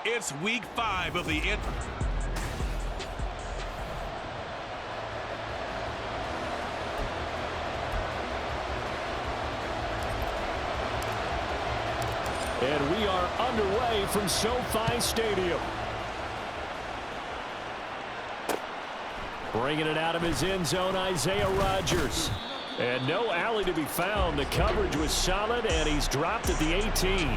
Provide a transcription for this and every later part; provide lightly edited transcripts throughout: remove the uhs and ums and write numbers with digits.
It's week 5 of the And we are underway from SoFi Stadium. Bringing it out of his end zone, Isaiah Rodgers. And no alley to be found. The coverage was solid, and he's dropped at the 18.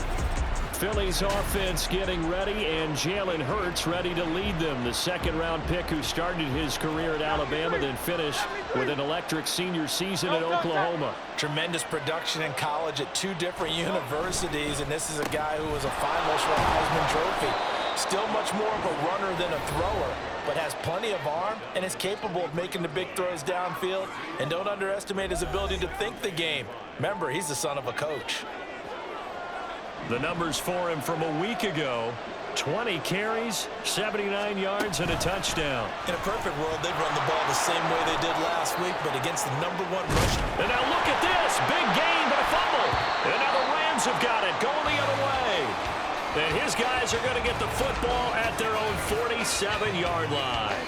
Philly's offense getting ready, and Jalen Hurts ready to lead them. The second-round pick who started his career at Alabama, then finished with an electric senior season at Oklahoma. Tremendous production in college at 2 different universities, and this is a guy who was a finalist for a Heisman Trophy. Still much more of a runner than a thrower, but has plenty of arm and is capable of making the big throws downfield. And don't underestimate his ability to think the game. Remember, he's the son of a coach. The numbers for him from a week ago: 20 carries, 79 yards, and a touchdown. In a perfect world, they'd run the ball the same way they did last week, but against the #1 rush. And now look at this. Big gain, but a fumble. And now the Rams have got it, going the other way. And his guys are going to get the football at their own 47-yard line.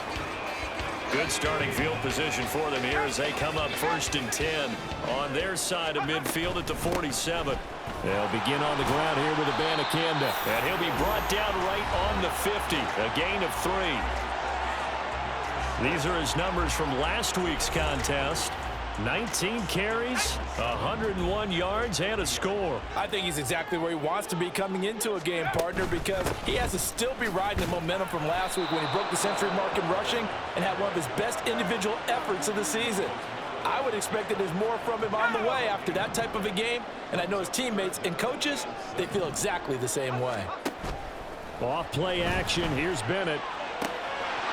Good starting field position for them here as they come up 1st and 10 on their side of midfield at the 47. They'll begin on the ground here with Abanikanda. And he'll be brought down right on the 50. A gain of 3. These are his numbers from last week's contest. 19 carries, 101 yards, and a score. I think he's exactly where he wants to be coming into a game, partner, because he has to still be riding the momentum from last week when he broke the century mark in rushing and had one of his best individual efforts of the season. I would expect that there's more from him on the way after that type of a game, and I know his teammates and coaches, they feel exactly the same way. Off play action, here's Bennett.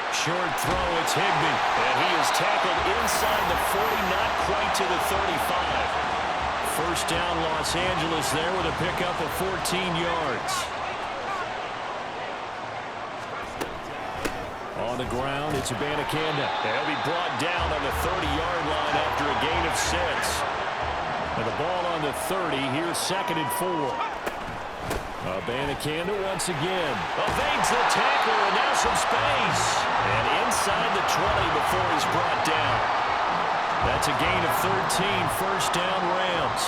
Short throw, it's Higbee. And he is tackled inside the 40, not quite to the 35. First down, Los Angeles there with a pickup of 14 yards. On the ground, it's Abanikanda. He'll be brought down on the 30-yard line after a gain of 6. And the ball on the 30, here's 2nd and 4. Abanikanda once again evades the tackler, and now some space. And inside the 20 before he's brought down. That's a gain of 13, first down Rams.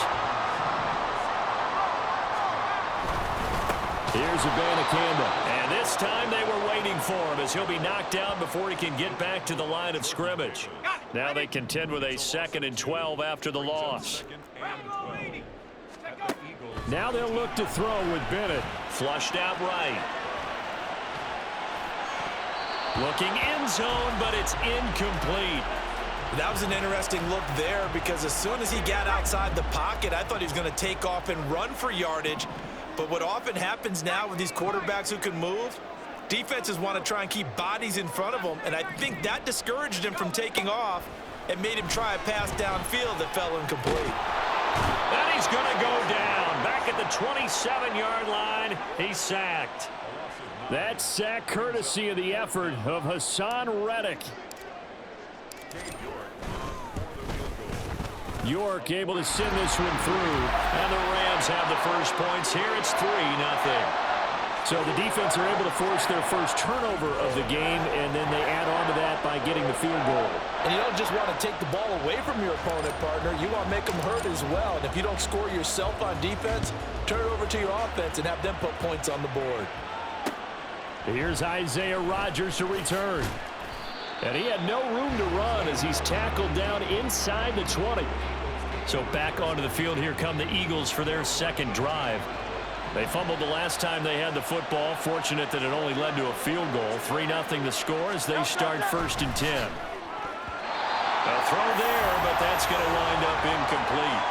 Here's Abanikanda. And this time they were waiting for him as he'll be knocked down before he can get back to the line of scrimmage. Now they contend with a 2nd and 12 after the loss. Now they'll look to throw with Bennett. Flushed out right. Looking end zone, but it's incomplete. That was an interesting look there because as soon as he got outside the pocket, I thought he was going to take off and run for yardage. But what often happens now with these quarterbacks who can move, defenses want to try and keep bodies in front of them, and I think that discouraged him from taking off and made him try a pass downfield that fell incomplete. And he's going to go down. Back at the 27-yard line, he's sacked. That sack courtesy of the effort of Hassan Reddick. York able to send this one through. And the Rams have the first points here. It's 3-0. So the defense are able to force their first turnover of the game, and then they add on to that by getting the field goal. And you don't just want to take the ball away from your opponent, partner. You want to make them hurt as well. And if you don't score yourself on defense, turn it over to your offense and have them put points on the board. Here's Isaiah Rodgers to return. And he had no room to run as he's tackled down inside the 20. So back onto the field, here come the Eagles for their second drive. They fumbled the last time they had the football. Fortunate that it only led to a field goal. 3-0 the score as they start 1st and 10. A throw there, but that's going to wind up incomplete.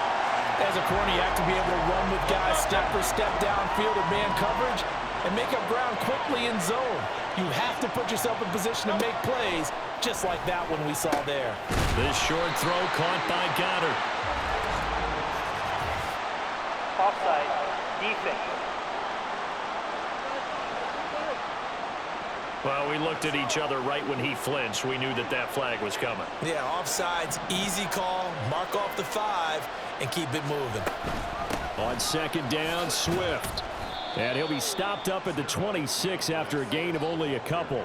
As a corner, you have to be able to run with guys step for step downfield in man coverage and make up ground quickly in zone. You have to put yourself in position to make plays, just like that one we saw there. This short throw caught by Goddard. Offside, defense. Well, we looked at each other right when he flinched. We knew that that flag was coming. Yeah, offsides, easy call, mark off the 5, and keep it moving. On 2nd down, Swift. And he'll be stopped up at the 26 after a gain of only a couple.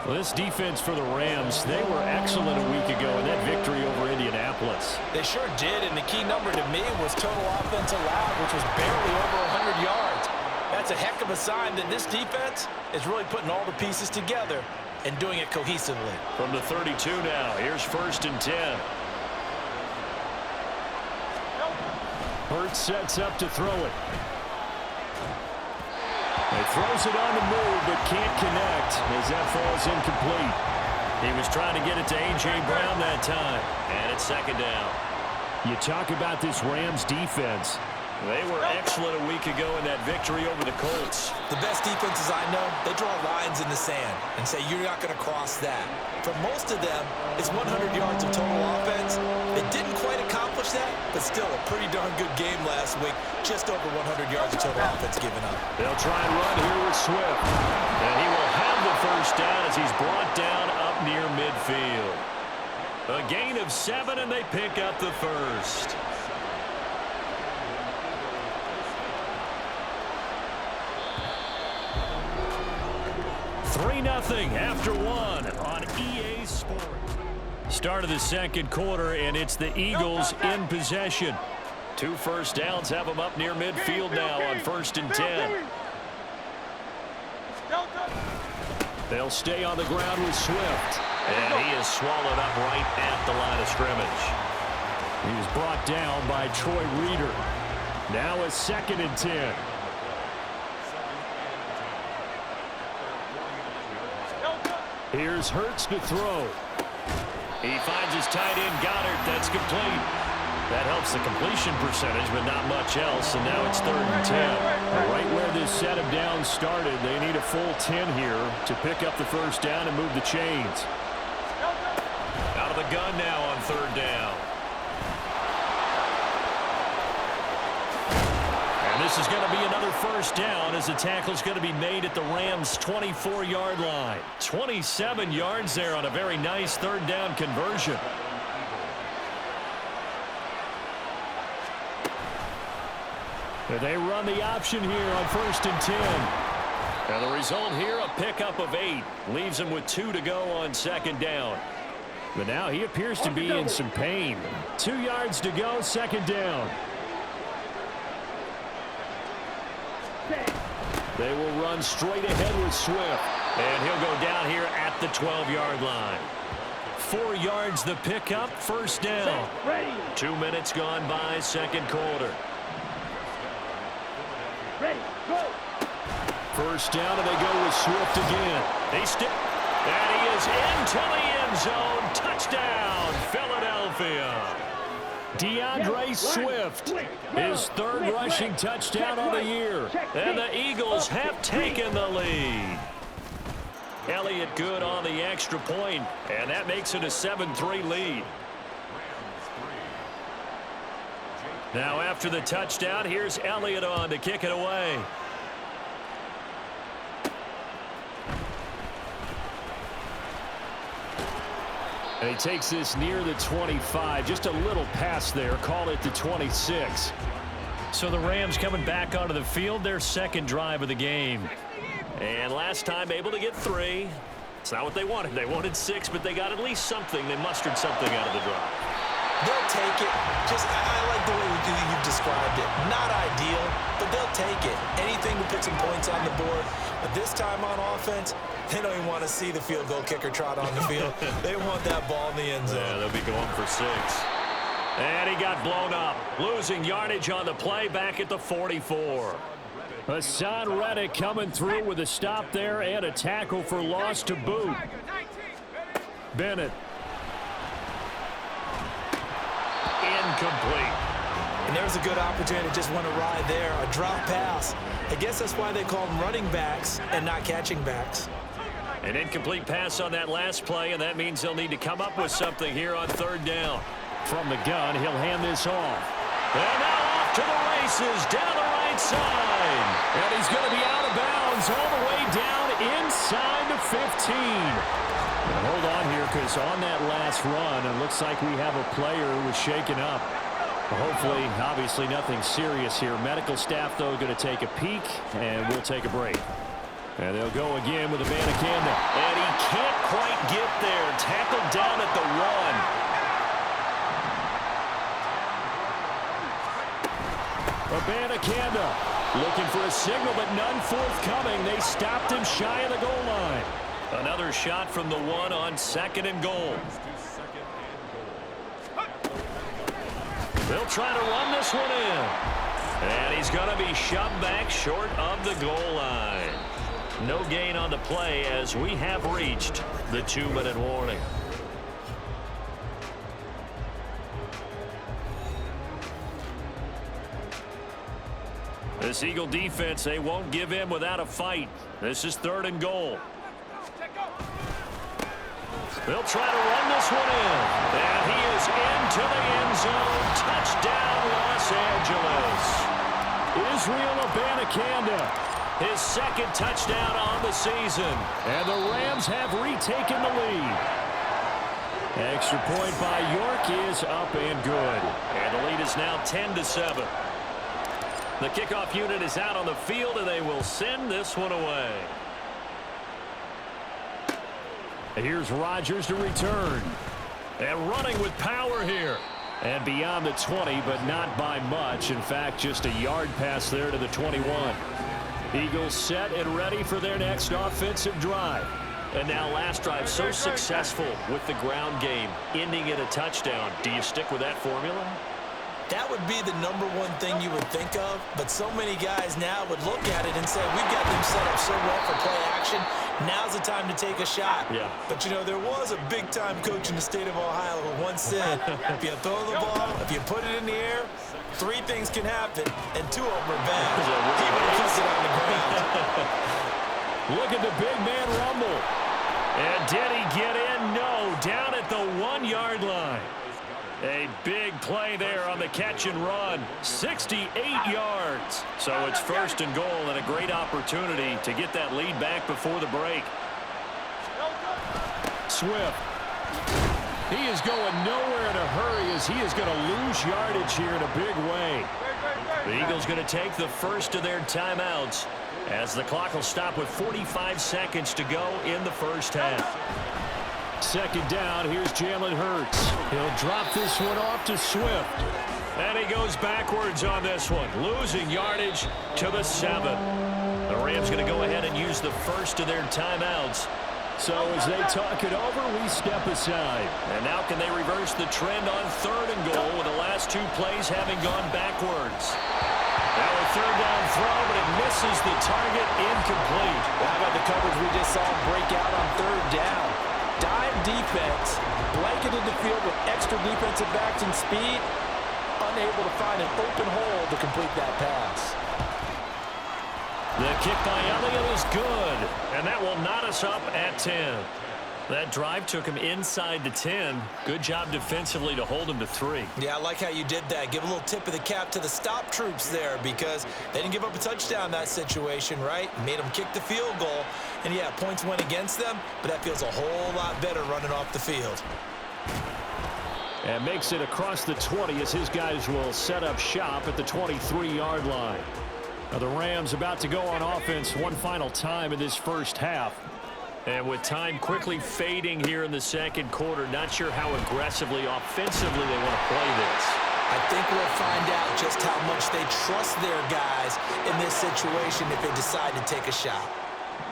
Well, this defense for the Rams, they were excellent a week ago in that victory over Indianapolis. They sure did, and the key number to me was total offense allowed, which was barely over 100 yards. That's a heck of a sign that this defense is really putting all the pieces together and doing it cohesively. From the 32 now, here's 1st and 10. Hurts sets up to throw it. He throws it on the move, but can't connect as that falls incomplete. He was trying to get it to A.J. Brown that time, and it's 2nd down. You talk about this Rams defense. They were excellent a week ago in that victory over the Colts. The best defenses I know, they draw lines in the sand and say you're not going to cross that. For most of them, it's 100 yards of total offense. They didn't quite accomplish that, but still a pretty darn good game last week. Just over 100 yards of total offense given up. They'll try and run here with Swift. And he will have the 1st down as he's brought down up near midfield. A gain of 7, and they pick up the 1st. 3-0 after 1 on EA Sports. Start of the 2nd quarter, and it's the Eagles in possession. 2 first downs have them up near midfield now on 1st and 10. They'll stay on the ground with Swift. And he is swallowed up right at the line of scrimmage. He was brought down by Troy Reeder. Now a 2nd and 10. Here's Hurts to throw. He finds his tight end, Goddard. That's complete. That helps the completion percentage, but not much else. And now it's 3rd and 10. Right where this set of downs started, they need a full 10 here to pick up the 1st down and move the chains. Out of the gun now on 3rd down. And this is going to be another 1st down as the tackle's going to be made at the Rams' 24-yard line. 27 yards there on a very nice 3rd down conversion. They run the option here on 1st and 10. And the result here, a pickup of 8. Leaves him with 2 to go on 2nd down. But now he appears to be in some pain. 2 yards to go, 2nd down. They will run straight ahead with Swift. And he'll go down here at the 12-yard line. 4 yards the pickup, 1st down. 2 minutes gone by, 2nd quarter. Ready, go. 1st down, and they go with Swift again. And he is into the end zone. Touchdown, Philadelphia. DeAndre Swift, his 3rd rushing touchdown of the year. And the Eagles have taken the lead. Elliott good on the extra point, and that makes it a 7-3 lead. Now after the touchdown, here's Elliott on to kick it away. And he takes this near the 25, just a little pass there, call it the 26. So the Rams coming back onto the field, their 2nd drive of the game. And last time able to get 3. It's not what they wanted. They wanted 6, but they got at least something. They mustered something out of the drive. They'll take it. I like the way you described it. Not ideal, but they'll take it. Anything to put some points on the board. But this time on offense, they don't even want to see the field goal kicker trot on the field. They want that ball in the end zone. Yeah, they'll be going for 6. And he got blown up. Losing yardage on the play back at the 44. Hassan Reddick coming through with a stop there and a tackle for loss to boot. Bennett. Incomplete. And there's a good opportunity to just want to ride there. A drop pass. I guess that's why they call them running backs and not catching backs. An incomplete pass on that last play, and that means they'll need to come up with something here on 3rd down. From the gun, he'll hand this off. And now off to the races down the right side. And he's going to be out of bounds all the way down inside the 15. And hold on here, because on that last run, it looks like we have a player who was shaken up. Hopefully, obviously nothing serious here. Medical staff, though, going to take a peek, and we'll take a break. And they'll go again with Abanikanda. And he can't quite get there. Tackled down at the 1. Abanikanda looking for a signal, but none forthcoming. They stopped him shy of the goal line. Another shot from the 1 on 2nd and goal. They'll try to run this one in. And he's going to be shoved back short of the goal line. No gain on the play as we have reached the 2-minute warning. This Eagle defense, they won't give in without a fight. This is 3rd and goal. They'll try to run this one in. And he is into the end zone. Touchdown, Los Angeles. Israel Abanikanda, his 2nd touchdown on the season. And the Rams have retaken the lead. Extra point by York is up and good. And the lead is now 10-7. The kickoff unit is out on the field, and they will send this one away. Here's Rodgers to return. And running with power here. And beyond the 20, but not by much. In fact, just a yard pass there to the 21. Eagles set and ready for their next offensive drive. And now last drive so successful with the ground game, ending in a touchdown. Do you stick with that formula? That would be the #1 thing you would think of, but so many guys now would look at it and say, we've got them set up so well for play action. Now's the time to take a shot. Yeah. But, you know, there was a big-time coach in the state of Ohio who once said, if you throw the ball, if you put it in the air, 3 things can happen, and 2 of them are bad. He would have kissed it on the ground. Look at the big man rumble. And did he get in? No, down at the 1-yard line. A big play there on the catch and run. 68 yards. So it's 1st and goal and a great opportunity to get that lead back before the break. Swift. He is going nowhere in a hurry as he is going to lose yardage here in a big way. The Eagles going to take the first of their timeouts as the clock will stop with 45 seconds to go in the first half. 2nd down, here's Jalen Hurts. He'll drop this one off to Swift. And he goes backwards on this one, losing yardage to the 7. The Rams going to go ahead and use the first of their timeouts. So as they talk it over, we step aside. And now can they reverse the trend on 3rd and goal with the last 2 plays having gone backwards? Now a 3rd down throw, but it misses the target, incomplete. How about the coverage we just saw break out on 3rd down? Dime defense, blanketed the field with extra defensive backs and speed, unable to find an open hole to complete that pass. The kick by Elliott is good, and that will knot us up at 10. That drive took him inside the 10. Good job defensively to hold him to 3. Yeah, I like how you did that. Give a little tip of the cap to the stop troops there because they didn't give up a touchdown in that situation, right? Made them kick the field goal. And, yeah, points went against them, but that feels a whole lot better running off the field. And makes it across the 20 as his guys will set up shop at the 23-yard line. Now the Rams about to go on offense one final time in this first half. And with time quickly fading here in the 2nd quarter, not sure how aggressively, offensively they want to play this. I think we'll find out just how much they trust their guys in this situation if they decide to take a shot.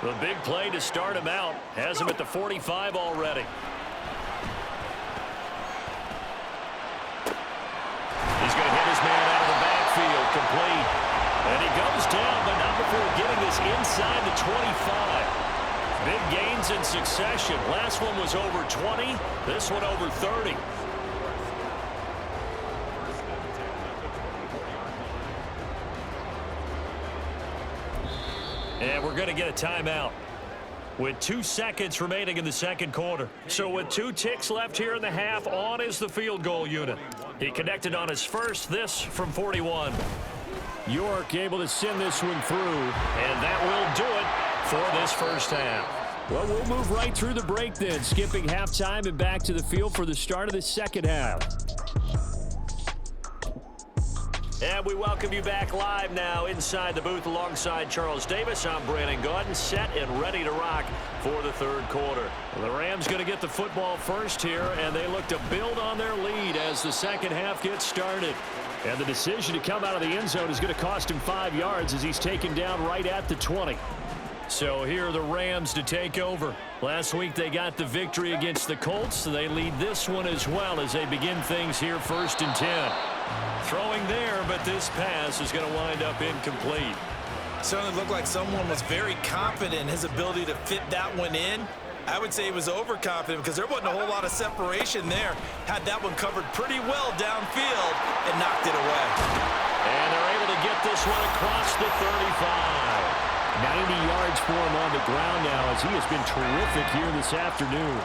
The big play to start him out has him at the 45 already. He's going to hit his man out of the backfield, complete. And he goes down, but not before getting this inside the 25. Big gains in succession. Last one was over 20. This one over 30. And we're going to get a timeout with 2 seconds remaining in the 2nd quarter. So with 2 ticks left here in the half, on is the field goal unit. He connected on his first, this from 41. York able to send this one through, and that will do it for this first half. Well, we'll move right through the break then, skipping halftime and back to the field for the start of the 2nd half. And we welcome you back live now inside the booth alongside Charles Davis. I'm Brandon Gaudin, set and ready to rock for the third quarter. Well, the Rams going to get the football first here, and they look to build on their lead as the second half gets started. And the decision to come out of the end zone is going to cost him 5 yards as he's taken down right at the 20. So here are the Rams to take over. Last week they got the victory against the Colts, so they lead this one as well as they begin things here 1st and 10. Throwing there, but this pass is going to wind up incomplete. Certainly looked like someone was very confident in his ability to fit that one in. I would say he was overconfident because there wasn't a whole lot of separation there. Had that one covered pretty well downfield and knocked it away. And they're able to get this one across the 35. 90 yards for him on the ground now as he has been terrific here this afternoon.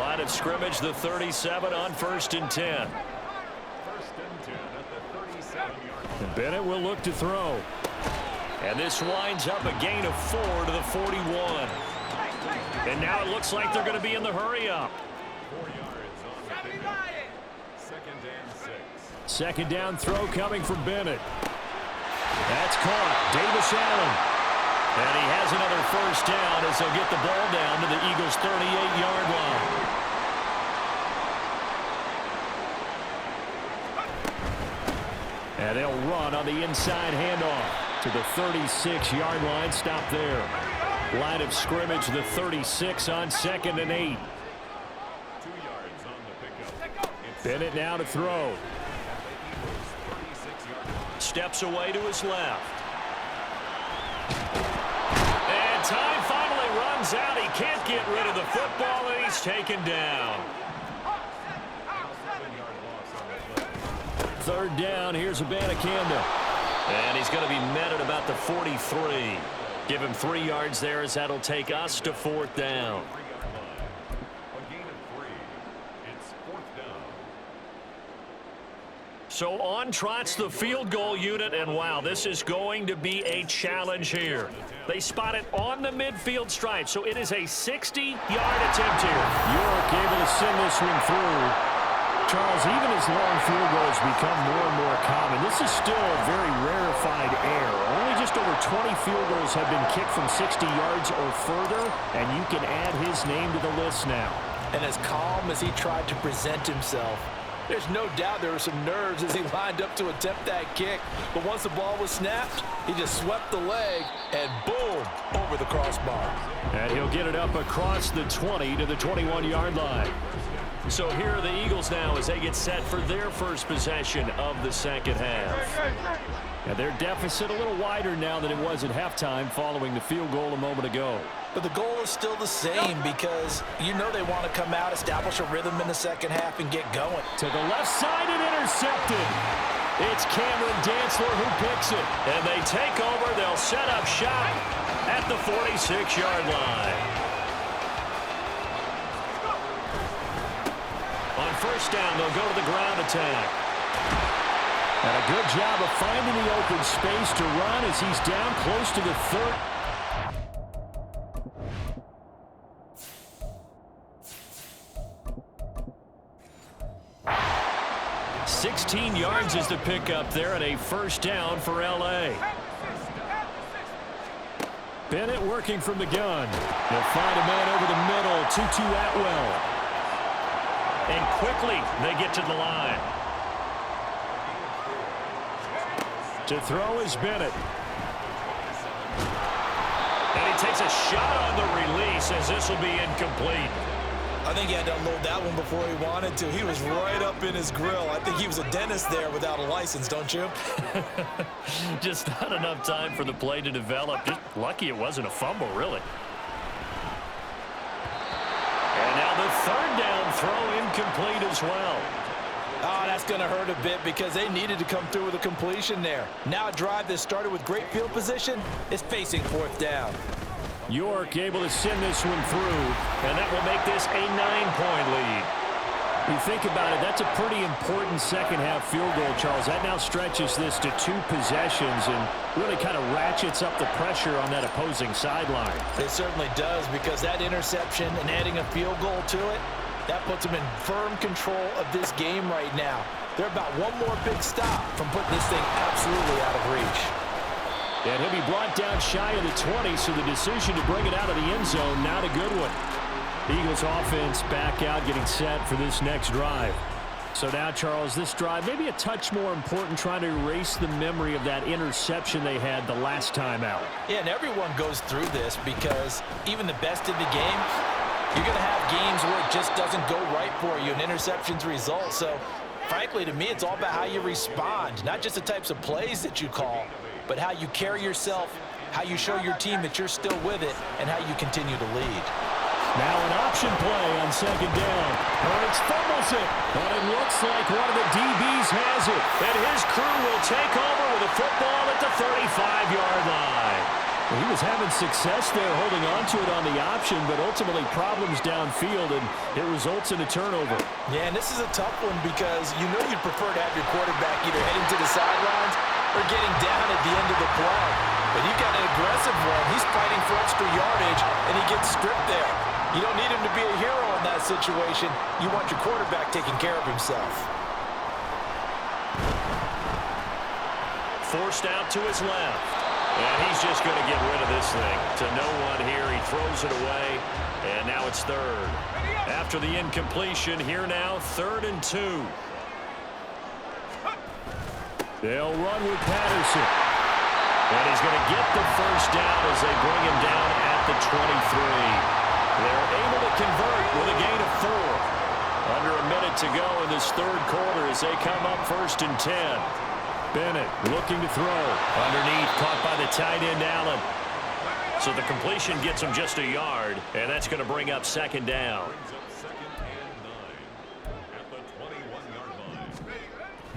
Line of scrimmage, the 37 on 1st and 10. And Bennett will look to throw. And this winds up a gain of 4 to the 41. And now it looks like they're going to be in the hurry-up. 4 yards on the pickup. 2nd and 6. Second down throw coming from Bennett. That's caught. Davis Allen. And he has another first down as they'll get the ball down to the Eagles' 38-yard line. And they'll run on the inside handoff to the 36-yard line. Stop there. Line of scrimmage, the 36 on 2nd and 8. 2 yards on the pickup. Bennett now to throw. Steps away to his left. And time finally runs out. He can't get rid of the football, and he's taken down. 3rd down. Here's Abanikanda. And he's going to be met at about the 43. Give him 3 yards there as that'll take us to 4th down. A gain of 3. It's 4th down. So on trots the field goal unit, and wow, this is going to be a challenge here. They spot it on the midfield stripe, so it is a 60-yard attempt here. York able to send this one through. Charles, even as long field goals become more and more common, this is still a very rarefied error. Only just over 20 field goals have been kicked from 60 yards or further, and you can add his name to the list now. And as calm as he tried to present himself, there's no doubt there were some nerves as he lined up to attempt that kick. But once the ball was snapped, he just swept the leg and boom, over the crossbar. And he'll get it up across the 20 to the 21-yard line. So here are the Eagles now as they get set for their first possession of the second half. And their deficit a little wider now than it was at halftime following the field goal a moment ago. But the goal is still the same because you know they want to come out, establish a rhythm in the second half, and get going. To the left side and intercepted. It's Cameron Dantzler who picks it. And they take over. They'll set up shop at the 46-yard line. On 1st down, they'll go to the ground attack. And a good job of finding the open space to run as he's down close to the 30. 16 yards is the pickup there, and a first down for L.A. Bennett working from the gun. They'll find a man over the middle, Tutu Atwell. And quickly they get to the line. To throw is Bennett. And he takes a shot on the release as this will be incomplete. I think he had to unload that one before he wanted to. He was right up in his grill. I think he was a dentist there without a license, don't you? Just not enough time for the play to develop. Just lucky it wasn't a fumble, really. And now the 3rd down throw incomplete as well. Oh, that's going to hurt a bit because they needed to come through with a completion there. Now a drive that started with great field position is facing 4th down. York able to send this one through, and that will make this a 9-point lead. You think about it, that's a pretty important second-half field goal, Charles. That now stretches this to 2 possessions and really kind of ratchets up the pressure on that opposing sideline. It certainly does because that interception and adding a field goal to it, That puts them in firm control of this game right now. They're about one more big stop from putting this thing absolutely out of reach. And he'll be brought down shy of the 20, so the decision to bring it out of the end zone, not a good one. The Eagles offense back out, getting set for this next drive. So now, Charles, this drive maybe a touch more important, trying to erase the memory of that interception they had the last time out. Yeah, and everyone goes through this because even the best in the game, you're going to have games where it just doesn't go right for you, and interceptions result. So, frankly, to me, it's all about how you respond, not just the types of plays that you call, but how you carry yourself, how you show your team that you're still with it, and how you continue to lead. Now an option play on second down. Hurts fumbles it, but it looks like one of the DBs has it. And his crew will take over with a football at the 35-yard line. He was having success there holding on to it on the option, but ultimately problems downfield, and it results in a turnover. Yeah, and this is a tough one because you know you'd prefer to have your quarterback either heading to the sidelines or getting down at the end of the play. But you got an aggressive one. He's fighting for extra yardage, and he gets stripped there. You don't need him to be a hero in that situation. You want your quarterback taking care of himself. Forced out to his left. And he's just going to get rid of this thing. To no one here. He throws it away. And now it's third. After the incompletion, here now, 3rd and 2. They'll run with Patterson. And he's going to get the first down as they bring him down at the 23. They're able to convert with a gain of 4. Under a minute to go in this third quarter as they come up 1st and 10. Bennett looking to throw. Underneath, caught by the tight end, Allen. So the completion gets him just a yard, and that's going to bring up 2nd down.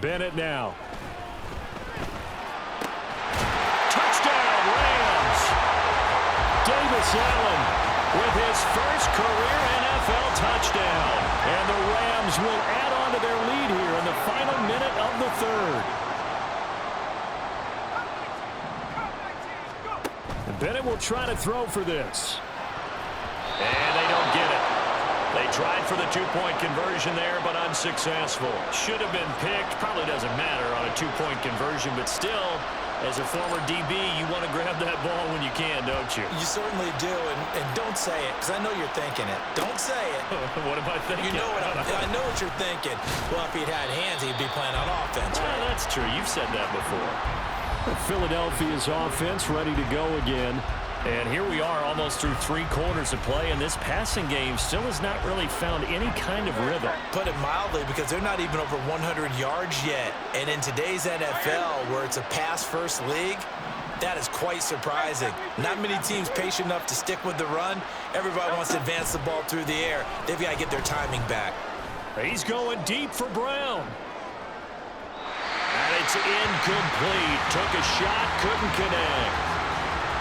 Bennett now. Touchdown, Rams! Davis Allen with his first career NFL touchdown. And the Rams will add on to their lead here in the final minute of the third. And Bennett will try to throw for this. And they don't get it. They tried for the 2-point conversion there, but unsuccessful. Should have been picked. Probably doesn't matter on a 2-point conversion, but still, as a former DB, you want to grab that ball when you can, don't you? You certainly do, and don't say it, because I know you're thinking it. Don't say it. What am I thinking? You know what I know what you're thinking. Well, if he'd had hands, he'd be playing on offense. Well, that's true. You've said that before. Philadelphia's offense ready to go again. And here we are almost through 3 quarters of play, and this passing game still has not really found any kind of rhythm. Put it mildly, because they're not even over 100 yards yet. And in today's NFL, where it's a pass-first league, that is quite surprising. Not many teams patient enough to stick with the run. Everybody wants to advance the ball through the air. They've got to get their timing back. He's going deep for Brown. And it's incomplete. Took a shot, couldn't connect.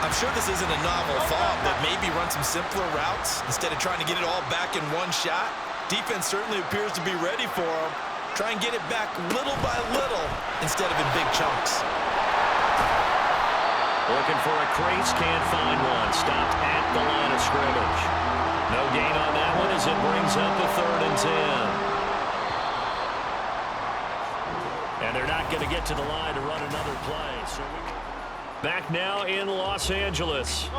I'm sure this isn't a novel thought, but maybe run some simpler routes instead of trying to get it all back in one shot. Defense certainly appears to be ready for him. Try and get it back little by little instead of in big chunks. Looking for a crease, can't find one. Stopped at the line of scrimmage. No gain on that one as it brings up the 3rd and 10. And they're not going to get to the line to run another play. So back now in Los Angeles.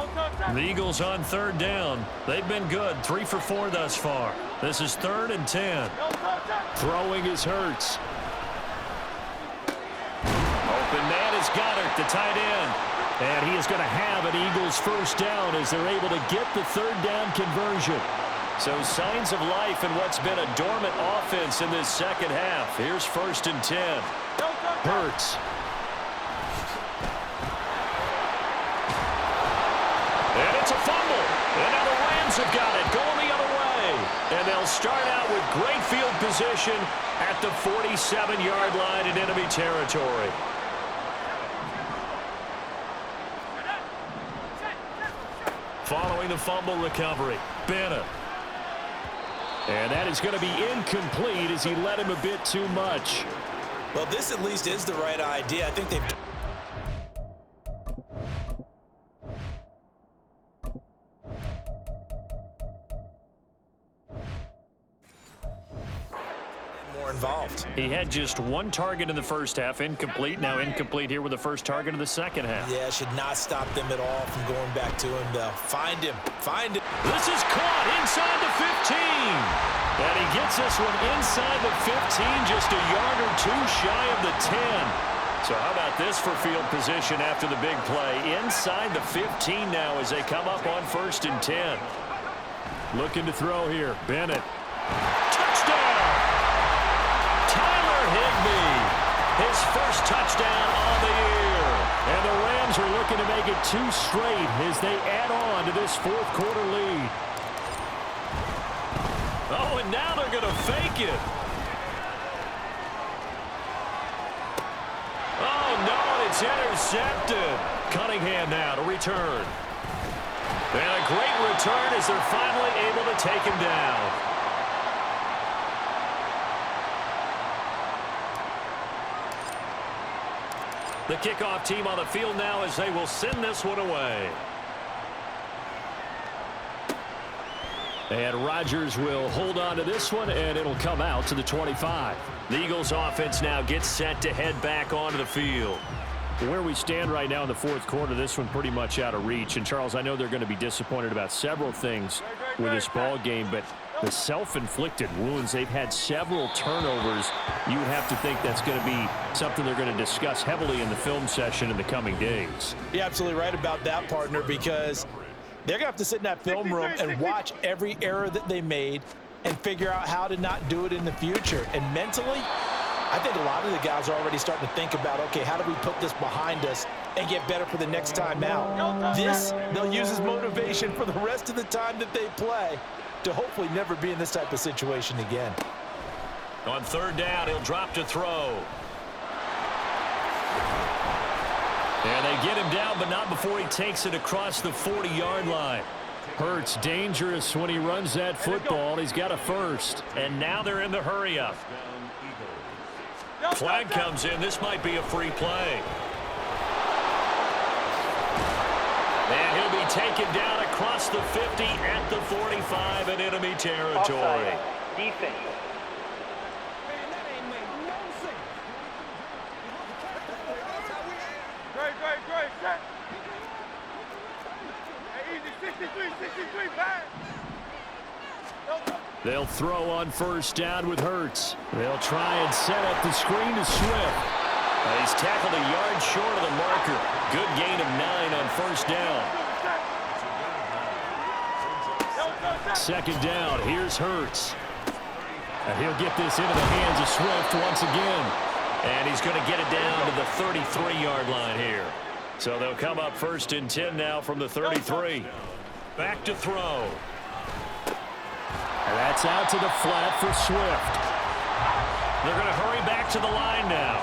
The Eagles on 3rd down. They've been good. 3 for 4 thus far. This is 3rd and 10. Throwing is Hurts. Open man is Goddard, the tight end. And he is going to have an Eagles first down as they're able to get the 3rd down conversion. So signs of life in what's been a dormant offense in this second half. Here's 1st and 10. Hurts. And it's a fumble. And now the Rams have got it going the other way. And they'll start out with great field position at the 47-yard line in enemy territory. Following the fumble recovery, Bennett. And that is going to be incomplete as he led him a bit too much. Well, this at least is the right idea. I think they've... involved. He had just one target in the first half, incomplete. Now incomplete here with the first target of the second half. Yeah, should not stop them at all from going back to him, though. Find him. Find him. This is caught inside the 15. And he gets this one inside the 15, just a yard or two shy of the 10. So how about this for field position after the big play? Inside the 15 now as they come up on 1st and 10. Looking to throw here. Bennett. Touchdown! Tyler Higbee. His first touchdown on the year. And the Rams are looking to make it 2 straight as they add on to this fourth quarter lead. Oh, and now they're going to fake it. Oh, no, it's intercepted. Cunningham now to return. And a great return as they're finally able to take him down. The kickoff team on the field now as they will send this one away. And Rodgers will hold on to this one, and it'll come out to the 25. The Eagles offense now gets set to head back onto the field. Where we stand right now in the fourth quarter, this one pretty much out of reach. And, Charles, I know they're going to be disappointed about several things with this ball game, but the self-inflicted wounds, they've had several turnovers. You would have to think that's going to be something they're going to discuss heavily in the film session in the coming days. You're absolutely right about that, partner, because they're going to have to sit in that film room and watch every error that they made and figure out how to not do it in the future. And mentally, I think a lot of the guys are already starting to think about, okay, how do we put this behind us and get better for the next time out? This, they'll use as motivation for the rest of the time that they play to hopefully never be in this type of situation again. On 3rd down, he'll drop to throw. And they get him down, but not before he takes it across the 40-yard line. Hurts dangerous when he runs that football. He's got a first. And now they're in the hurry-up. Flag comes in. This might be a free play. And he'll be taken down across the 50 at the 45 in enemy territory. Offside. Defense. Great, set. Hey, easy, 63, pass. They'll throw on 1st down with Hurts. They'll try and set up the screen to Swift. He's tackled a yard short of the marker. Good gain of 9 on 1st down. 2nd down, here's Hurts. And he'll get this into the hands of Swift once again. And he's going to get it down to the 33-yard line here. So they'll come up 1st and 10 now from the 33. Back to throw. And that's out to the flat for Swift. They're going to hurry back to the line now.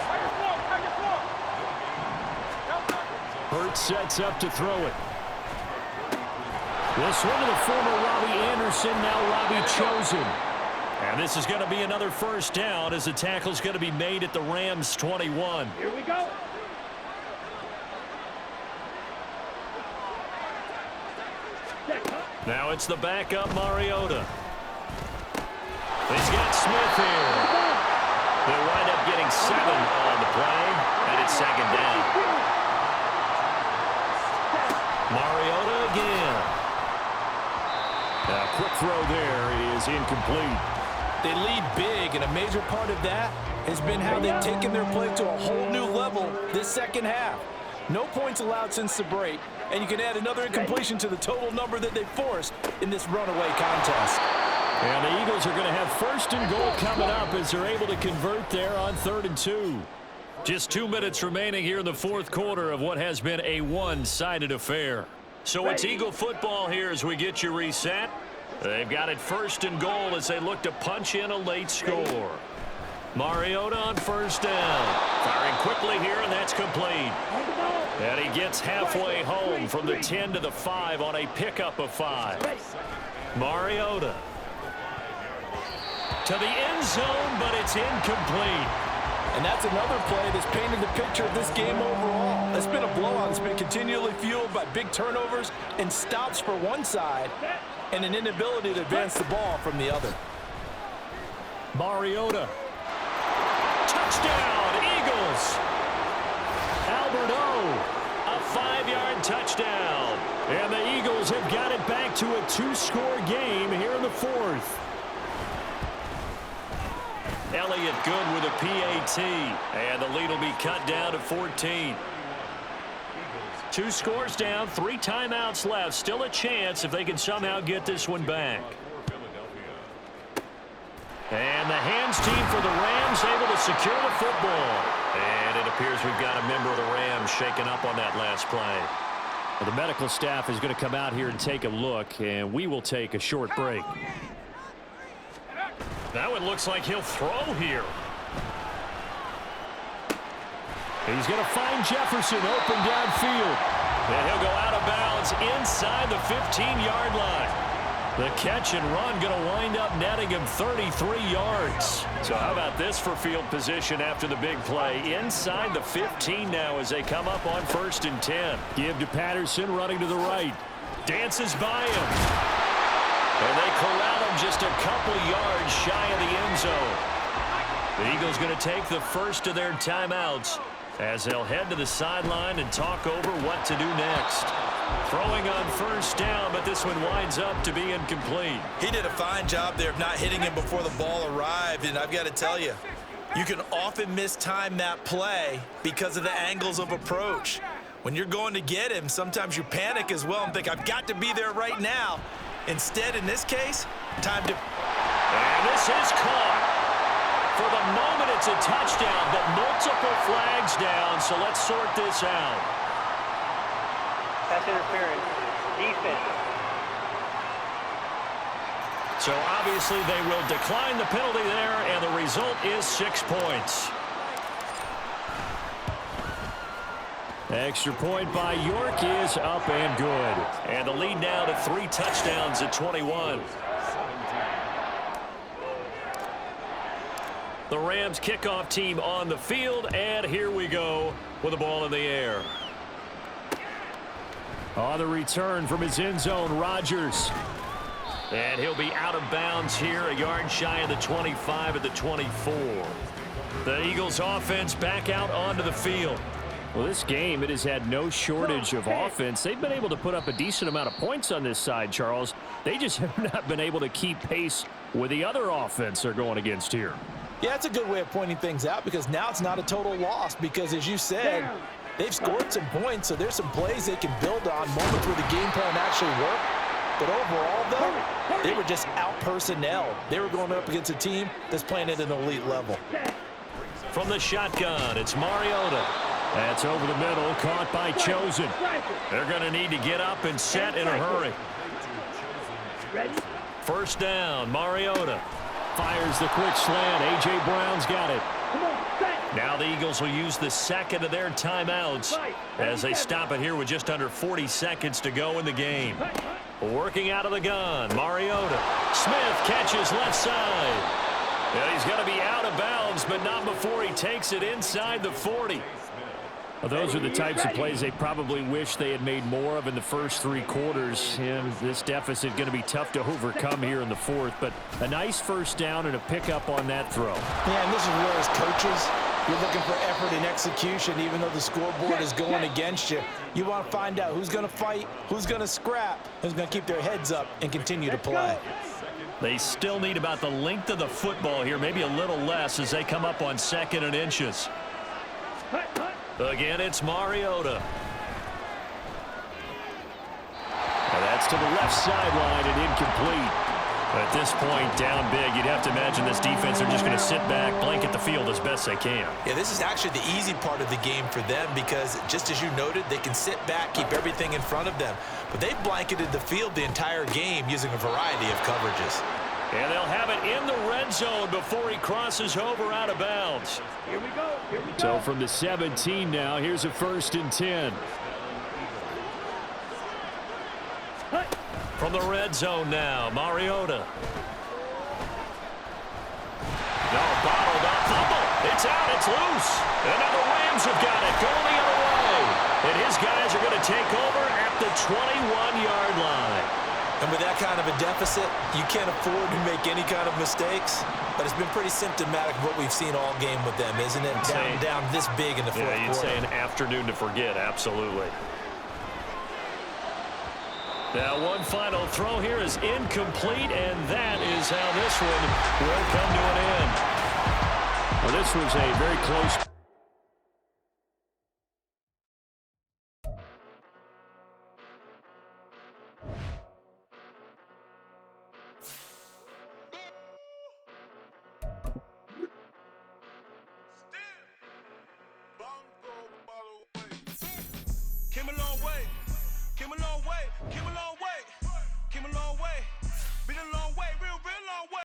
Hurts sets up to throw it. This one to the former Robbie Anderson, now Robbie Chosen. And this is going to be another 1st down as the tackle's going to be made at the Rams' 21. Here we go. Now it's the backup Mariota. He's got Smith here. They'll wind up getting 7 on the play, and it's 2nd down. Mariota again. A quick throw there is incomplete. They lead big, and a major part of that has been how they've taken their play to a whole new level this second half. No points allowed since the break, and you can add another incompletion to the total number that they forced in this runaway contest. And the Eagles are going to have 1st and goal coming up as they're able to convert there on 3rd and 2. Just 2 minutes remaining here in the fourth quarter of what has been a one-sided affair. So it's Eagle football here as we get you reset. They've got it 1st and goal as they look to punch in a late score. Mariota on 1st down. Firing quickly here, and that's complete. And he gets halfway home from the 10 to the 5 on a pickup of 5. Mariota to the end zone, but it's incomplete. And that's another play that's painted the picture of this game overall. It's been a blowout. It's been continually fueled by big turnovers and stops for one side and an inability to advance the ball from the other. Mariota Touchdown, Eagles. Albert O, a 5-yard touchdown. And the Eagles have got it back to a 2-score game here in the fourth. Elliott good with a PAT. And the lead will be cut down to 14. 2 scores down, 3 timeouts left. Still a chance if they can somehow get this one back. And the hands team for the Rams able to secure the football. And it appears we've got a member of the Rams shaken up on that last play. Well, the medical staff is going to come out here and take a look, and we will take a short break. Now it looks like he'll throw here. He's going to find Jefferson open downfield. And he'll go out of bounds inside the 15-yard line. The catch and run going to wind up netting him 33 yards. So how about this for field position after the big play? Inside the 15 now as they come up on 1st and 10. Give to Patterson running to the right. Dances by him. And they corral him just a couple yards shy of the end zone. The Eagles going to take the first of their timeouts as they'll head to the sideline and talk over what to do next. Throwing on 1st down, but this one winds up to be incomplete. He did a fine job there of not hitting him before the ball arrived, and I've got to tell you, you can often mistime that play because of the angles of approach. When you're going to get him, sometimes you panic as well and think, I've got to be there right now. Instead, in this case, time to... And this is caught. For the moment, it's a touchdown, but multiple flags down, so let's sort this out. Pass interference. Defense. So obviously they will decline the penalty there, and the result is 6 points. Extra point by York is up and good. And the lead now to 3 touchdowns at 21. The Rams kickoff team on the field, and here we go with the ball in the air. On the return from his end zone, Rodgers. And he'll be out of bounds here, a yard shy of the 25 at the 24. The Eagles offense back out onto the field. Well, this game, it has had no shortage of offense. They've been able to put up a decent amount of points on this side, Charles. They just have not been able to keep pace with the other offense they're going against here. Yeah, that's a good way of pointing things out because now it's not a total loss because, as you said, they've scored some points, so there's some plays they can build on, moments where the game plan actually worked. But overall, though, they were just out-personnel. They were going up against a team that's playing at an elite level. From the shotgun, it's Mariota. That's over the middle, caught by Chosen. They're going to need to get up and set in a hurry. 1st down, Mariota. Fires the quick slant. A.J. Brown's got it. Now the Eagles will use the second of their timeouts as they stop it here with just under 40 seconds to go in the game. Working out of the gun, Mariota. Smith catches left side. And he's going to be out of bounds, but not before he takes it inside the 40. Well, those are the types of plays they probably wish they had made more of in the first 3 quarters. And this deficit going to be tough to overcome here in the fourth. But a nice 1st down and a pickup on that throw. Yeah, and this is where, as coaches, you're looking for effort and execution, even though the scoreboard is going against you. You want to find out who's going to fight, who's going to scrap, who's going to keep their heads up and continue to play. They still need about the length of the football here, maybe a little less as they come up on 2nd and inches. Again, it's Mariota. And that's to the left sideline and incomplete. At this point, down big, you'd have to imagine this defense are just going to sit back, blanket the field as best they can. Yeah, this is actually the easy part of the game for them because, just as you noted, they can sit back, keep everything in front of them. But they've blanketed the field the entire game using a variety of coverages. And they'll have it in the red zone before he crosses over out of bounds. Here we go. Here we go. So from the 17 now, here's a 1st and 10. From the red zone now, Mariota. No, bottled up, fumble. It's out, it's loose. And now the Rams have got it, going the other way. And his guys are going to take over at the 21-yard line. And with that kind of a deficit, you can't afford to make any kind of mistakes. But it's been pretty symptomatic of what we've seen all game with them, isn't it? Down this big in the fourth quarter. Yeah, you'd say an afternoon to forget, absolutely. Now, one final throw here is incomplete, and that is how this one will come to an end. Well, this was a very close. Came a long way, came a long way, came a long way, came a long way.